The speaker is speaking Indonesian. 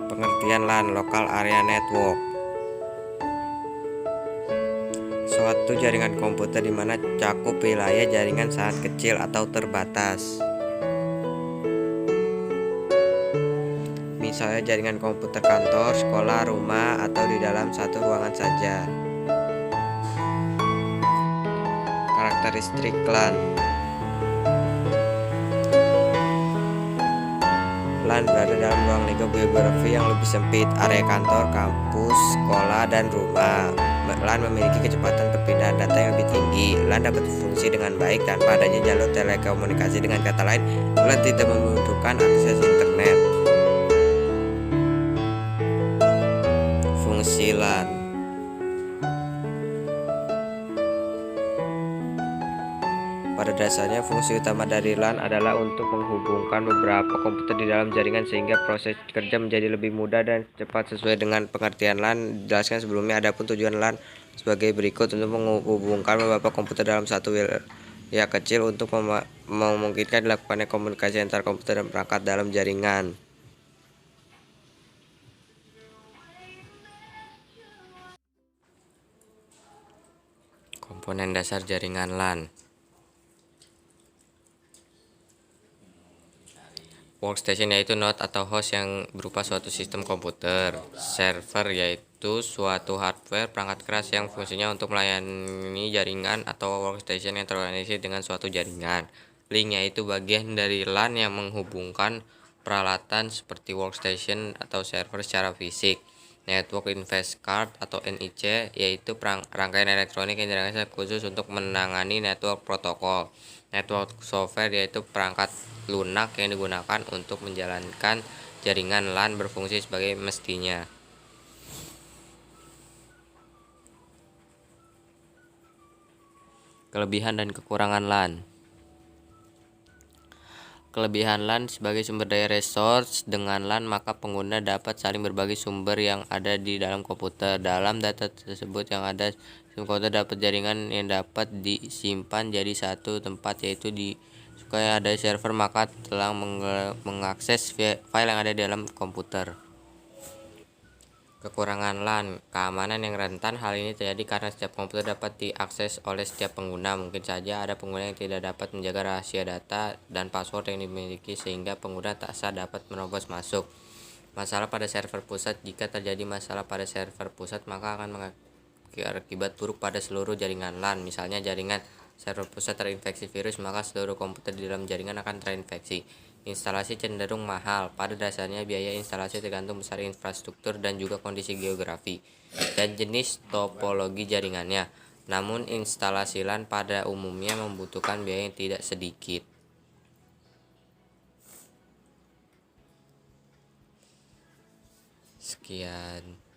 Pengertian LAN, Local Area Network. Suatu jaringan komputer di mana cakup wilayah jaringan sangat kecil atau terbatas. Misalnya jaringan komputer kantor, sekolah, rumah, atau di dalam satu ruangan saja. Karakteristik LAN. LAN berada dalam ruang lingkup geografi yang lebih sempit, area kantor, kampus, sekolah, dan rumah. LAN memiliki kecepatan perpindahan data yang lebih tinggi. LAN dapat berfungsi dengan baik tanpa adanya jalur telekomunikasi. Dengan kata lain, LAN tidak membutuhkan akses internet. Fungsi LAN. Pada dasarnya, fungsi utama dari LAN adalah untuk menghubungkan beberapa komputer di dalam jaringan sehingga proses kerja menjadi lebih mudah dan cepat sesuai dengan pengertian LAN dijelaskan sebelumnya. Adapun tujuan LAN sebagai berikut: untuk menghubungkan beberapa komputer dalam satu wilayah kecil untuk memungkinkan dilakukannya komunikasi antar komputer dan perangkat dalam jaringan. Komponen dasar jaringan LAN. Workstation yaitu node atau host yang berupa suatu sistem komputer. Server yaitu suatu hardware perangkat keras yang fungsinya untuk melayani jaringan atau workstation yang terorganisir dengan suatu jaringan. Link yaitu bagian dari LAN yang menghubungkan peralatan seperti workstation atau server secara fisik. Network Interface Card atau NIC yaitu rangkaian elektronik yang dirancang khusus untuk menangani network protokol. Network software yaitu perangkat lunak yang digunakan untuk menjalankan jaringan LAN berfungsi sebagai mestinya. Kelebihan dan kekurangan LAN. Kelebihan LAN sebagai sumber daya resource. Dengan LAN maka pengguna dapat saling berbagi sumber yang ada di dalam komputer. Dalam data tersebut yang ada komputer dapat jaringan yang dapat disimpan jadi satu tempat, yaitu di supaya ada server maka telah mengakses file yang ada di dalam komputer. Kekurangan LAN, keamanan yang rentan. Hal ini terjadi karena setiap komputer dapat diakses oleh setiap pengguna. Mungkin saja ada pengguna yang tidak dapat menjaga rahasia data dan password yang dimiliki sehingga pengguna tak sah dapat menerobos masuk. Masalah pada server pusat. Jika terjadi masalah pada server pusat maka akan mengakibat buruk pada seluruh jaringan LAN. Misalnya jaringan server pusat terinfeksi virus maka seluruh komputer di dalam jaringan akan terinfeksi. Instalasi cenderung mahal. Pada dasarnya biaya instalasi tergantung besar infrastruktur dan juga kondisi geografi dan jenis topologi jaringannya. Namun instalasi LAN pada umumnya membutuhkan biaya yang tidak sedikit. Sekian.